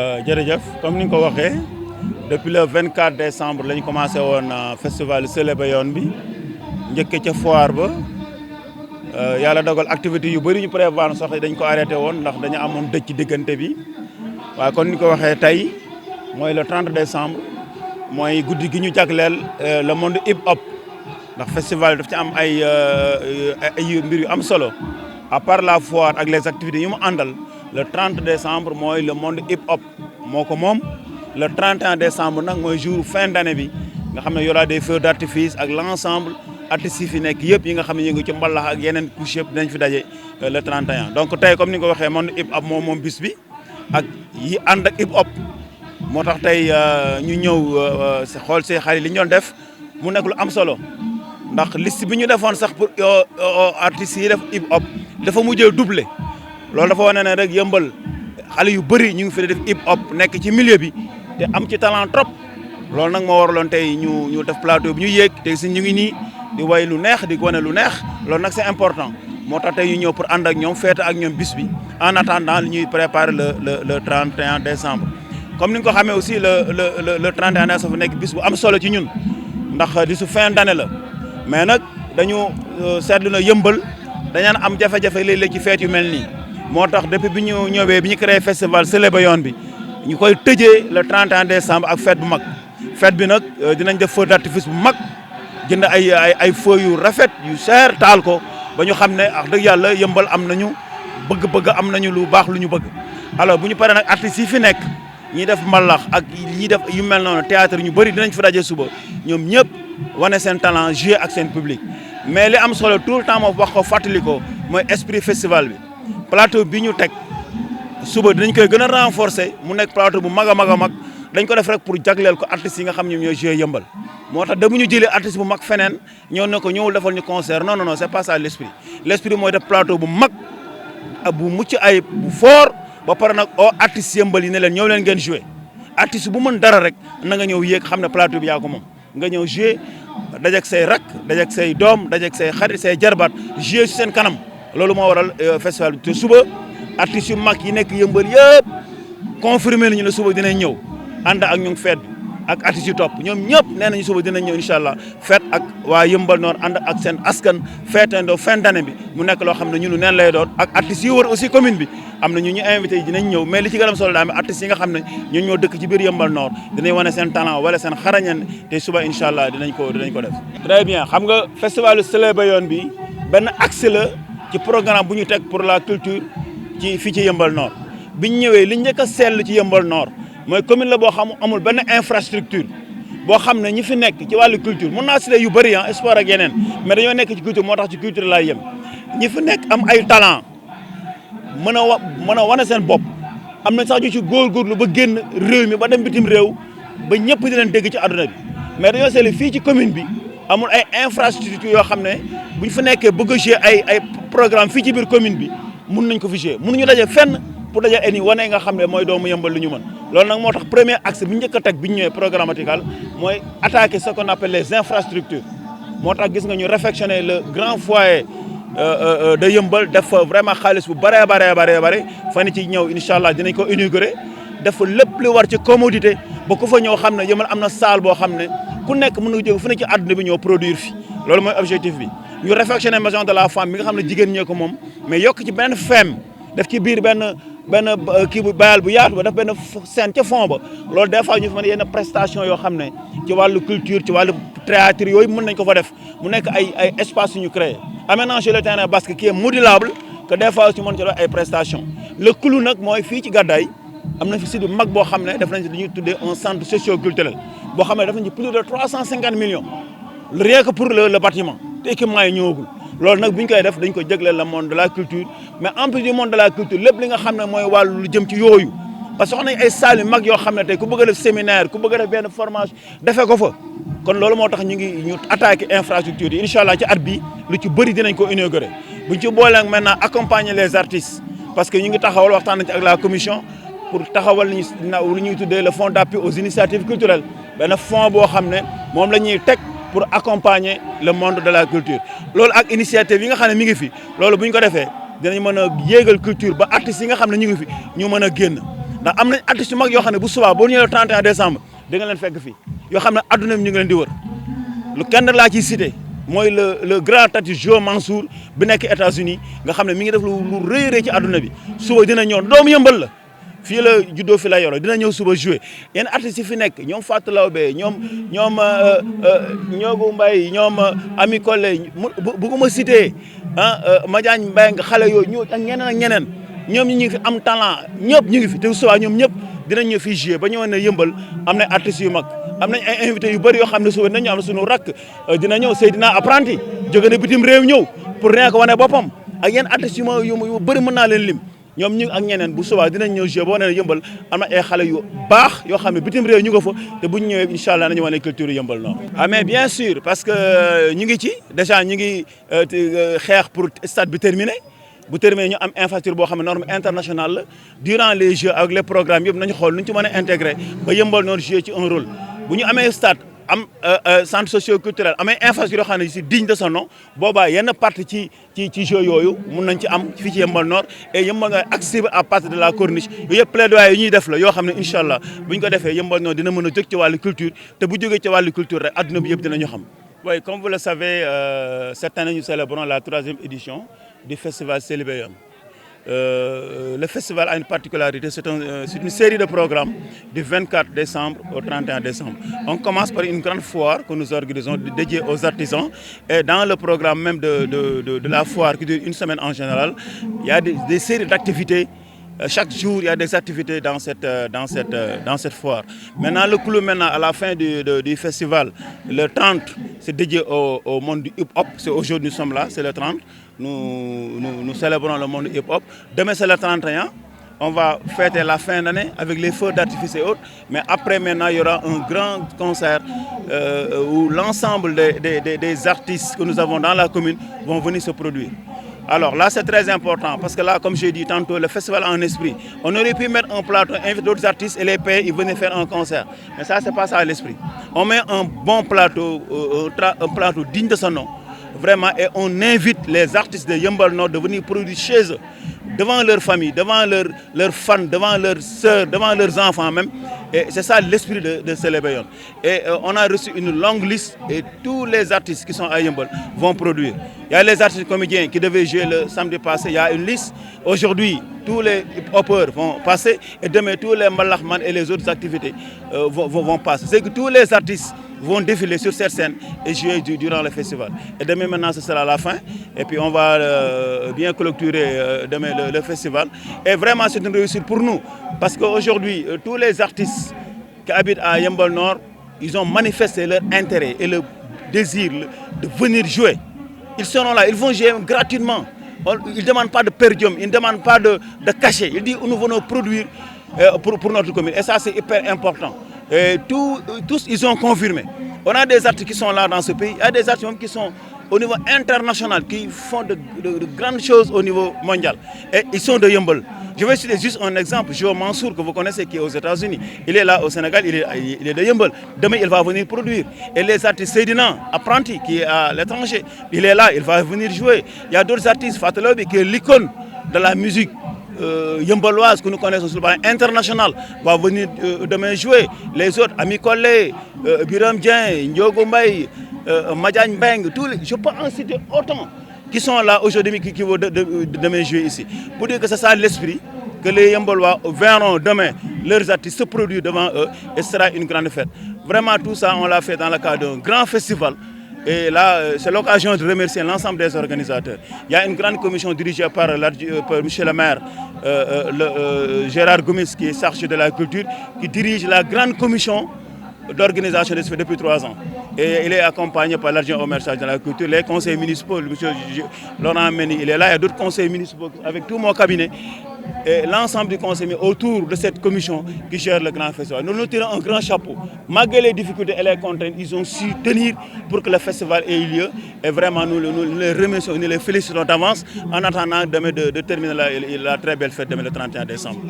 jërëjëf comme ni nga ko waxee depuis le 24 décembre lañ commencé woon festival Sële ba yoon bi njëkke ca foire ba yàlla dogal activité yu bëri ñu prévoir sax dañ ko arrêté woon ndax dañu amoon dëj ci diggante bi waaye kon ni ko waxee tey mooy le 30 décembre mooy guddi gi ñu jagleel le monde hip hop ndax festival daf ci am ay mbir yu am solo à part la foire ak les activités yu mu àndal le 30 décembre mooy le monde hip hop moo ko moom le 31 décembre nag mooy jour fin d'année bi nga xam ne y aura des feux d'artifice ak l'ensemble artistes yi fi nekk yëpp yi nga xam ne ñu ngi ci mbalax ak yeneen couche yëpp dinañ fi daje le 31 donc tey comme ni nga ko waxee monde hip hop moom bis bi ak yi ànd ak hip hop moo tax tey ñu ñëw xool see xarit li ñu doon def mu nekk lu am solo ndax liste bi ñu defoon sax pour artistes yi def hip hop dafa mujjee doublé loolu dafa wane ne rek yëmbal xale yu bëri ñu ngi fi def hip hop nekk ci milieu bi te am ci talent trop loolu nag moo waraloon tey ñu def plateau bi ñu yéeg te si ñu ngi nii di way lu neex di wane lu neex loolu nag c'est important moo tax tey ñu ñëw pour ànd ak ñoom feete ak ñoom bis bi en attendant li ñuy préparer le 31 décembre. comme ni nga ko xamee aussi le 31 décembre nekk bis bu am solo ci ñun ndax di su fin d'année la mais nag dañu seetlu na yëmbal dañaan am jafe-jafe léeg-léeg ci feet yu mel nii. moo tax depuis bi ñu ñëwee bi ñu créé festival Sële ba yoon bi ñu koy tëjee le 31 décembre ak fête bu mag fête bi nag dinañ def feu d'artifice bu mag jënd ay feu yu rafet yu cher taal ko ba ñu xam ne wax dëgg yàlla yëmbal am nañu bëgg-bëgg am nañu lu baax lu ñu bëgg. alors bu ñu paree nag artistes yi fi nekk ñi def mbalax ak ñi def yu mel noonu théâtre ñu bëri dinañ fi daje suba ñoom ñëpp wane seen talent jouer ak seen public mais li am solo tout le temps moo wax ko fàttali ko mooy esprit festival bi. plateau bi ñu teg suba dinañ koy gën a renforcer mu nekk plateau bu mag a mag a mag dañ ko def rek pour jagleel ko artistes yi nga xam ñoom ñooy jouer yëmbal moo tax da bu ñu jëlee artiste bu mag feneen ñëw ne ko ñëwul defal ñu concert non non non c'est pas ça l'esprit mooy def plateau bu mag bu mucc ayib bu fort ba pare nag o artistes yëmbal yi ne leen ñëw leen ngeen jouer artiste bu mën dara rek na nga ñëw yéeg xam ne plateau bi yaa ko moom nga ñëw jouer dajek say rak dajek say doom dajek say xarit say jarbaat jouer si seen kanam loolu moo waral festival bi te suba artistes yu mag yi nekk yëmbal yëpp confirmé nañu ne suba dinañ ñëw ànd ak ñu fête bi ak artistes yu topp ñoom ñëpp nee nañu suba dinañ ñëw incha allah fête ak waa yëmbal noor ànd ak seen askan feetandoo fin d'année bi mu nekk loo xam ne ñunu neen lay doon ak artistes yi wër aussi commune bi am na ñu invité yi dinañ ñëw mais li ci gën a solo daal artistes yi nga xam ne ñun ñoo dëkk ci biir yëmbal noor dinañ wane seen talent wala seen xarañan te suba incha allah dinañ ko def. très bien xam nga festival Sële ba yoon bi benn axe la ci programme bu ñu teg pour la culture ci fii ci yëmbal Nord bi ñu ñëwee li njëkk a seetlu ci yëmbal Nord mooy commune la boo xam amul benn infrastructure boo xam ne ñi fi nekk ci wàllu culture mën naa citer yu bëri sport ak yeneen mais dañoo nekk ci culture moo tax ci culture laay yem ñi fi nekk am ay talent mën a wane seen bopp am na sax ñu ci góorgóorlu ba génn réew mi ba dem bitim réew ba ñëpp di leen dégg ci àdduna bi mais dañoo seetlu fii ci commune bi amul ay infrastructure yoo xam ne bu ñu fa nekkee bëgg a jouer ay programme fii ci biir commune bi mun nañ ko fi jouer mënuñu daje fenn pour daje ay ni wane nga xam ne mooy doomu yëmbal lu ñu mën loolu nag moo tax premier axe bi njëkk a teg bi ñu ñëwee programmatical mooy attaquer ce qu'on appelle les infrastructures moo tax gis nga ñu réfectionner le grand foyer de yëmbal def fa vraiment xaalis bu bare fan ci ñëw incha allah dinañ ko inaugurer def fa lépp lu war ci commodité ba ku fa ñëw xam ne yëmbal am na salle boo xam ne ku nekk mën nga jóg fu ne ci àdduna bi ñëw produire fi loolu mooy objectif bi ñu réfectionner maison de la femme bi nga xam ne jigéen ñee ko moom mais yokk ci benn femme def ci biir benn kii bu bayal bu yaatu ba def benn scène ca fond ba loolu des fois ñu fi mën yenn prestation yoo xam ne ci wàllu culture ci wàllu théâtre yooyu mën nañ ko fa def mu nekk ay espace yu ñu créé aménager le terrain basket qui est modulable que des fois ñu mën ci def ay prestations le clou nag mooy fii ci gàddaay am na fi site bu mag boo xam ne def nañ ci dañuy tuddee un centre socio-culturel boo xam ne def nañ ci plus de 350 millions rien que pour le bâtiment te équipement yi ñëwagul loolu nag bu ñu koy def dañ ko jégleel le monde de la culture mais en plus du monde de la culture lépp li nga xam ne mooy wàllu lu jëm ci yooyu parce que wax nañ ay salles yu mag yoo xam ne tey ku bëgg a def séminaire ku bëgg a def benn formation defee ko fa kon loolu moo tax ñu attaqué infrastructure yi incha allah ci at bi lu ci bëri dinañ ko inaugurer buñ ci boolee maintenant accompagner les artistes parce que ñu ngi taxawal waxtaan nañ ci ak la commission pour taxawal lu ñuy tuddee le fonds d'appui aux initiatives culturelles benn fonds boo xam ne moom la ñuy teg pour accompagner le monde de la culture loolu ak initiative yi nga xam ne mi ngi fi loolu bu ñu ko defee dinañ mën a yéegal culture ba artistes yi nga xam ne ñu ngi fi ñu mën a génn ndax am nañ artistes yu mag yoo xam ne bu subaa boo ñëwee le 31 décembre da nga leen fekk fii yoo xam ne adduna bi ñu ngi leen di wër lu kenn laa ciy cité mooy le grand artiste Jo Mansour bi nekk États-Unis nga xam ne mi ngi def lu rëy rëy ci adduna bi suba dina ñëw doomu yëmbal la fii la juddoo fi la yoroo dina ñëw suba joué yenn artistes yi fi nekk ñoom Fatou Lawbe ñoom Ñoogu Mbaye ñoom Ami Collé bugguma cité Madiagne Mbaye nga xale yooyu ñoo ak ñeneen ak ñeneen ñoom ñi ngi fi am talent ñëpp ñu ngi fi te suba ñoom ñëpp dinañ ñëw fii joué ba ñëwoon ne yëmbal am na artistes yu mag am nañ ay invités yu bëri yoo xam ne suba dinañu am suñu rakk dina ñëw Seydina Apprenti jóge na bitim réew ñëw pour rien que wane boppam ak yenn artistes yu bëri mën naa leen lim ñoom ñu ak ñeneen bu subaa dinañ ñëw joué boo nee yëmbal am na ay xale yu baax yoo xam ne bitim réew ñu nga fa te bu ñu ñëwee incha allah nañu wane culture yëmbal noonu. ah mais bien sûr parce que ñu ngi ci déjà ñu ngi xeex pour stade bi terminé bu terminé ñu am infrastructure boo xam ne norme internationale la durant les jeux avec les programmes yëpp nañu xool nu ñu ci mën a intégré ba yëmbal noonu joué ci un rôle bu ñu amee stade am centre socio-culturel amee infrastructure yoo xam ne si digne de son nom boobaa yenn partie ci jeux yooyu mun nañ ci am fii ci Yeumbeul Nord et Yeumbeul Nord accessible à partir de la corniche yooyu yëpp plaidoyer yi ñuy def la yoo xam ne incha allah bu ñu ko defee Yeumbeul Nord dina mën a jóg ci wàllu culture te bu jógee ci wàllu culture rek adduna bi yëpp dinañu xam. Oui, comme vous le savez, cette année nous célébrons la 3e édition du festival Célébéyone. Le festival a une particularité, c'est une série de programmes du 24 décembre au 31 décembre. On commence par une grande foire que nous organisons dédiée aux artisans. Et dans le programme même de la foire, qui dure une semaine en général, il y a des séries d'activités. Chaque jour, il y a des activités dans cette foire. Maintenant, le clou, à la fin du festival, le 30, c'est dédié au monde du hip-hop. C'est aujourd'hui, nous sommes là, c'est le 30. Nous célébrons le monde du hip-hop. Demain, c'est le 31. On va fêter la fin d'année avec les feux d'artifice et autres. Mais après, maintenant, il y aura un grand concert où l'ensemble des artistes que nous avons dans la commune vont venir se produire. Alors là, c'est très important parce que là, comme j'ai dit tantôt, le festival a un esprit. On aurait pu mettre un plateau, inviter d'autres artistes et les payer, ils venaient faire un concert. Mais ça, c'est pas ça l'esprit. On met un bon plateau, un plateau digne de son nom, vraiment, et on invite les artistes de Yeumbeul Nord de venir produire chez eux, devant leur famille, devant leurs fans, devant leurs sœurs, devant leurs enfants même. Et c'est ça l'esprit de Célébéyone. Et on a reçu une longue liste et tous les artistes qui sont à Yeumbeul vont produire. Il y a les artistes comédiens qui devaient jouer le samedi passé, il y a une liste. Aujourd'hui, tous les hip-hoppers vont passer et demain, tous les malachman et les autres activités vont passer. C'est que tous les artistes vont défiler sur cette scène et jouer durant le festival. Et demain, maintenant, ce sera la fin. Et puis, on va bien clôturer demain le festival. Et vraiment, c'est une réussite pour nous. Parce qu'aujourd'hui, tous les artistes qui habitent à Yeumbeul Nord, ils ont manifesté leur intérêt et le désir de venir jouer. Ils seront là, ils vont jouer gratuitement. Ils ne demandent pas de per diem, ils ne demandent pas de cachet. Ils disent nous venons produire pour notre commune. Et ça, c'est hyper important. Et tous, ils ont confirmé. On a des artistes qui sont là dans ce pays. Il y a des artistes qui sont au niveau international, qui font de grandes choses au niveau mondial. Et ils sont de Yeumbeul. Je vais citer juste un exemple. Jo Mansour, que vous connaissez, qui est aux États-Unis. Il est là au Sénégal, il est de Yeumbeul. Demain, il va venir produire. Et les artistes Seydina Apprenti, qui est à l'étranger, il est là, il va venir jouer. Il y a d'autres artistes, Fatou Lawbe, qui est l'icône de la musique yemboloise que nous connaissons sur le plan international, va venir demain jouer. Les autres, Ami Collé, Biram Dieng, Ndiogo Mbaye, Madiagne Mbaye, je peux en citer autant qui sont là aujourd'hui, qui vont demain jouer ici. Pour dire que c'est ça l'esprit, que les Yembolois verront demain leurs artistes se produire devant eux et ce sera une grande fête. Vraiment tout ça, on l'a fait dans le cadre d'un grand festival. Et là, c'est l'occasion de remercier l'ensemble des organisateurs. Il y a une grande commission dirigée par M. le maire, Gérard Gomis, qui est chargé de la culture, qui dirige la grande commission d'organisation de ce fait depuis 3 ans. Et il est accompagné par l'adjoint au maire chargé de la culture, les conseils municipaux, M. Laurent Menny, il est là, il y a d'autres conseils municipaux avec tout mon cabinet. Et l'ensemble du conseil autour de cette commission qui gère le grand festival. Nous nous tirons un grand chapeau. Malgré les difficultés et les contraintes, ils ont su tenir pour que le festival ait lieu. Et vraiment, nous les remercions, nous les félicitons d'avance en attendant demain de terminer la très belle fête demain le 31 décembre.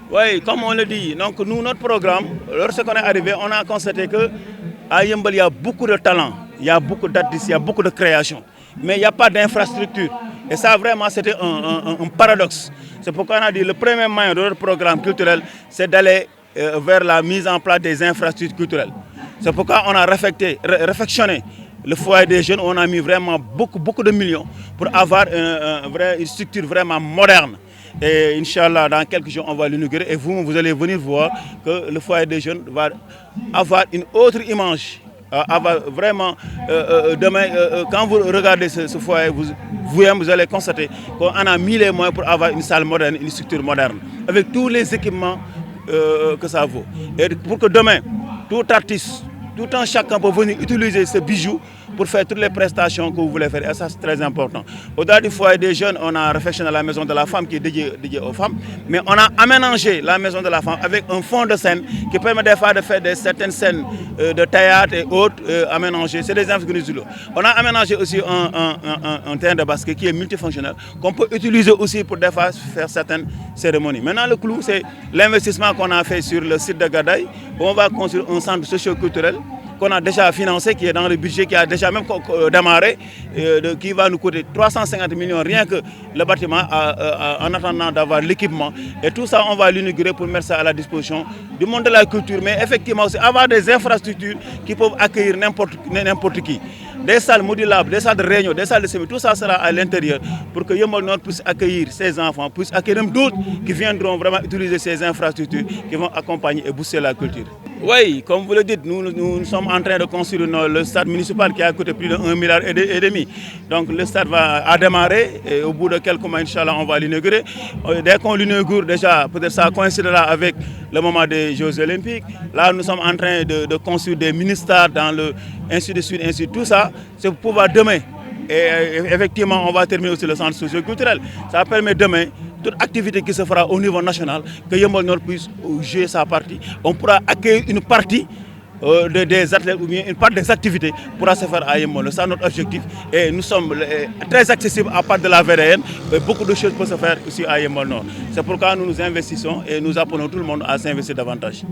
Oui, comme on le dit, donc nous, notre programme, lorsqu'on est arrivé, on a constaté qu'à Yeumbeul, il y a beaucoup de talents. Il y a beaucoup d'artistes, il y a beaucoup de créations. Mais il n'y a pas d'infrastructure. Et ça, vraiment, c'était un paradoxe. C'est pourquoi on a dit que le premier maillon de notre programme culturel, c'est d'aller vers la mise en place des infrastructures culturelles. C'est pourquoi on a réfectionné le foyer des jeunes. On a mis vraiment beaucoup de millions pour avoir une structure vraiment moderne. Et Inch'Allah, dans quelques jours, on va l'inaugurer. Et vous allez venir voir que le foyer des jeunes va avoir une autre image. Vraiment, demain, quand vous regardez ce foyer, vous allez constater qu'on a mis les moyens pour avoir une salle moderne, une structure moderne, avec tous les équipements que ça vaut. Et pour que demain, tout artiste, tout un chacun peut venir utiliser ce bijou pour faire toutes les prestations que vous voulez faire. Et ça, c'est très important. Au-delà du foyer des jeunes, on a réfléchi à la maison de la femme qui est dédiée aux femmes. Mais on a aménagé la maison de la femme avec un fond de scène qui permet des fois de faire certaines scènes de théâtre et autres aménagées. C'est des infrastructures. On a aménagé aussi un terrain de basket qui est multifonctionnel, qu'on peut utiliser aussi pour des fois faire certaines cérémonies. Maintenant, le clou, c'est l'investissement qu'on a fait sur le site de Gadaye, où on va construire un centre socio-culturel qu'on a déjà financé, qui est dans le budget, qui a déjà même démarré, qui va nous coûter 350 millions, rien que le bâtiment, en attendant d'avoir l'équipement. Et tout ça, on va l'inaugurer pour mettre ça à la disposition du monde de la culture, mais effectivement aussi avoir des infrastructures qui peuvent accueillir n'importe qui. Des salles modulables, des salles de réunion, des salles de séminaire, tout ça sera à l'intérieur pour que Yeumbeul Nord puisse accueillir ses enfants, puisse accueillir même d'autres qui viendront vraiment utiliser ces infrastructures, qui vont accompagner et booster la culture. Oui, comme vous le dites, nous sommes en train de construire le stade municipal qui a coûté plus de 1,5 milliard. Donc le stade va démarrer et au bout de quelques mois, Inch'Allah, on va l'inaugurer. Dès qu'on l'inaugure, déjà, peut-être ça coïncidera avec le moment des Jeux Olympiques. Là, nous sommes en train de construire des mini-stades dans le ainsi de suite, ainsi de suite. Tout ça, c'est pour pouvoir demain. Et effectivement, on va terminer aussi le centre socio-culturel. Ça permet demain, toute activité qui se fera au niveau national, que Yeumbeul Nord puisse jouer sa partie. On pourra accueillir une partie des athlètes ou bien une part des activités pourra se faire à Yeumbeul Nord. C'est notre objectif. Et nous sommes très accessibles à part de la VDN. Beaucoup de choses peuvent se faire aussi à Yeumbeul Nord. C'est pourquoi nous nous investissons et nous appelons tout le monde à s'investir davantage.